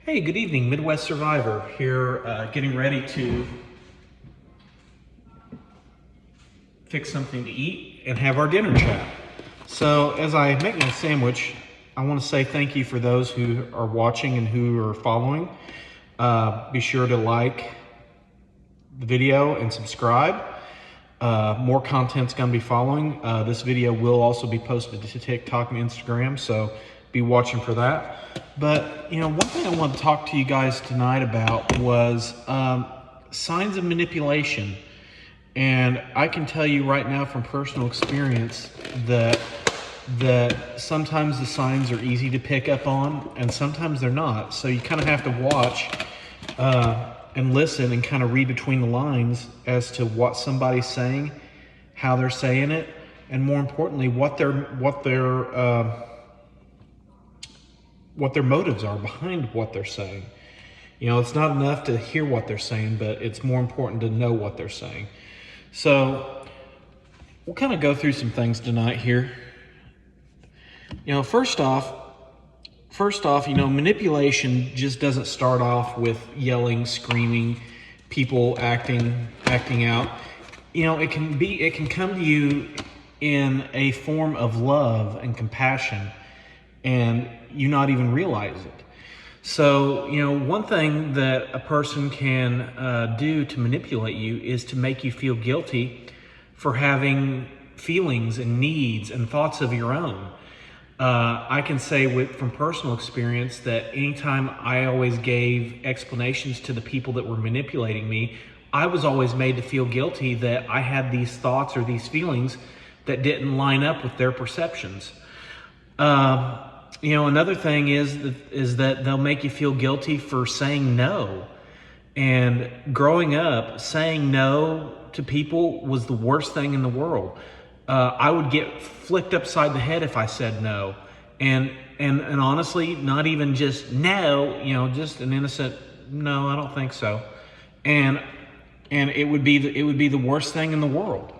Hey, good evening, Midwest Survivor here, getting ready to fix something to eat and have our dinner chat. So as I make my sandwich, I want to say thank you for those who are watching and who are following. Be sure to like the video and subscribe. More content's going to be following. This video will also be posted to TikTok and Instagram, so be watching for that. But, one thing I want to talk to you guys tonight about was signs of manipulation. And I can tell you right now from personal experience that sometimes the signs are easy to pick up on and sometimes they're not. So you kind of have to watch and listen and kind of read between the lines as to what somebody's saying, how they're saying it, and more importantly, what their motives are behind what they're saying. It's not enough to hear what they're saying, but it's more important to know what they're saying. So we'll kind of go through some things tonight here. First off, manipulation just doesn't start off with yelling, screaming, people acting out. It can come to you in a form of love and compassion, and you not even realize it. So, one thing that a person can do to manipulate you is to make you feel guilty for having feelings and needs and thoughts of your own. I can say from personal experience that anytime I always gave explanations to the people that were manipulating me, I was always made to feel guilty that I had these thoughts or these feelings that didn't line up with their perceptions. Another thing is that they'll make you feel guilty for saying no. And growing up, saying no to people was the worst thing in the world. I would get flicked upside the head if I said no. And honestly, not even just no, just an innocent, no, I don't think so. And it would be the worst thing in the world.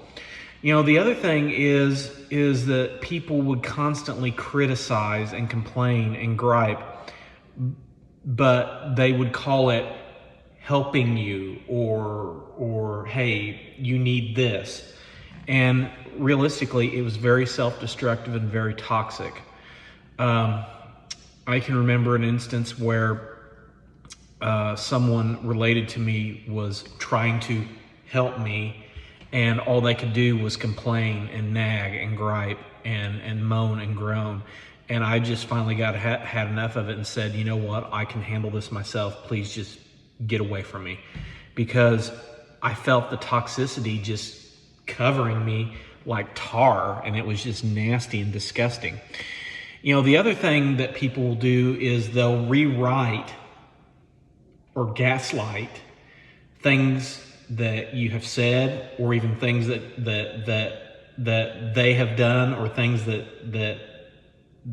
The other thing is that people would constantly criticize and complain and gripe, but they would call it helping you or hey, you need this. And realistically, it was very self-destructive and very toxic. I can remember an instance where someone related to me was trying to help me, and all they could do was complain and nag and gripe and moan and groan. And I just finally had enough of it and said, you know what, I can handle this myself. Please just get away from me. Because I felt the toxicity just covering me like tar, and it was just nasty and disgusting. The other thing that people will do is they'll rewrite or gaslight things that you have said, or even things that they have done, or things that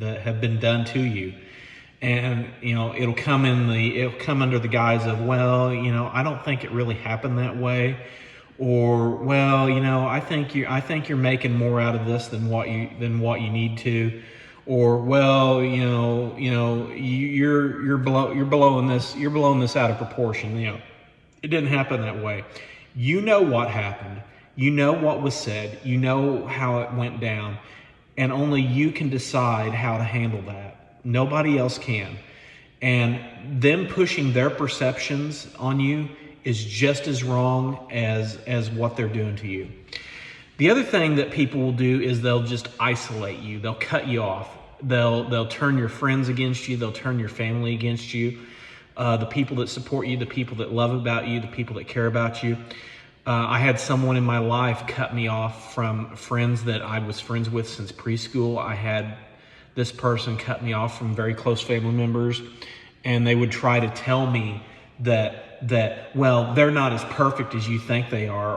have been done to you. And it'll come under the guise of, well, I don't think it really happened that way, or well, I think you're making more out of this than what you need to, or well, you're blowing this out of proportion. It didn't happen that way. You know what happened. You know what was said. You know how it went down. And only you can decide how to handle that. Nobody else can. And them pushing their perceptions on you is just as wrong as what they're doing to you. The other thing that people will do is they'll just isolate you. They'll cut you off. They'll turn your friends against you. They'll turn your family against you. The people that support you, the people that love about you, the people that care about you. I had someone in my life cut me off from friends that I was friends with since preschool. I had this person cut me off from very close family members, and they would try to tell me that well, they're not as perfect as you think they are,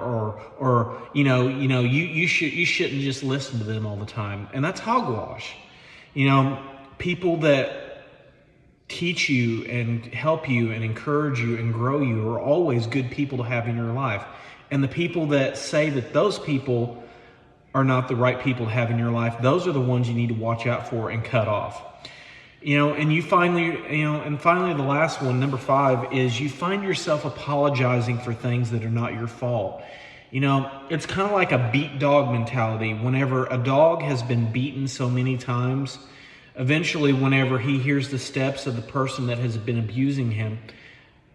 or you shouldn't just listen to them all the time. And that's hogwash. People that teach you and help you and encourage you and grow you are always good people to have in your life. And the people that say that those people are not the right people to have in your life, those are the ones you need to watch out for and cut off. And you finally, and finally the last one, number 5, is you find yourself apologizing for things that are not your fault. It's kind of like a beat dog mentality. Whenever a dog has been beaten so many times, eventually whenever he hears the steps of the person that has been abusing him,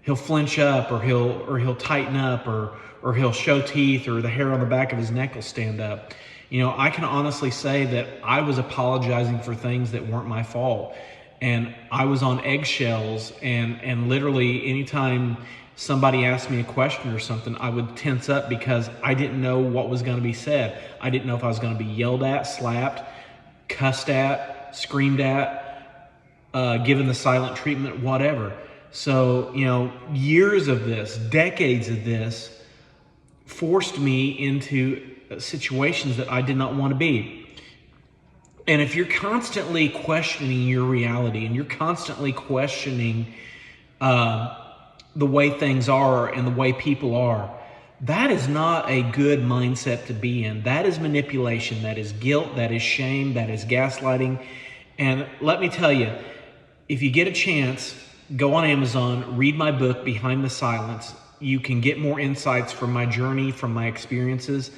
he'll flinch up, or he'll tighten up, or he'll show teeth, or the hair on the back of his neck will stand up. I can honestly say that I was apologizing for things that weren't my fault. And I was on eggshells, and literally anytime somebody asked me a question or something, I would tense up because I didn't know what was going to be said. I didn't know if I was going to be yelled at, slapped, cussed at, screamed at, given the silent treatment, whatever. So, years of this, decades of this, forced me into situations that I did not want to be. And if you're constantly questioning your reality, and you're constantly questioning the way things are and the way people are, that is not a good mindset to be in. That is manipulation. That is guilt. That is shame. That is gaslighting. And let me tell you, if you get a chance, go on Amazon, read my book, Behind the Silence. You can get more insights from my journey, from my experiences.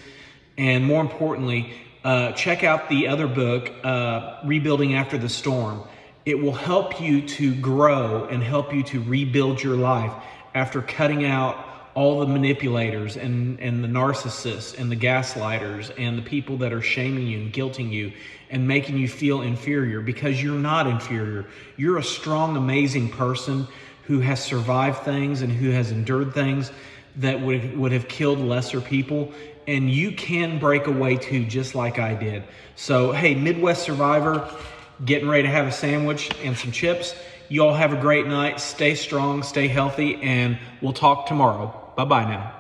And more importantly, check out the other book, Rebuilding After the Storm. It will help you to grow and help you to rebuild your life after cutting out all the manipulators and the narcissists and the gaslighters and the people that are shaming you and guilting you and making you feel inferior, because you're not inferior. You're a strong, amazing person who has survived things and who has endured things that would have killed lesser people. And you can break away too, just like I did. So, hey, Midwest Survivor, getting ready to have a sandwich and some chips. You all have a great night. Stay strong, stay healthy, and we'll talk tomorrow. Bye-bye now.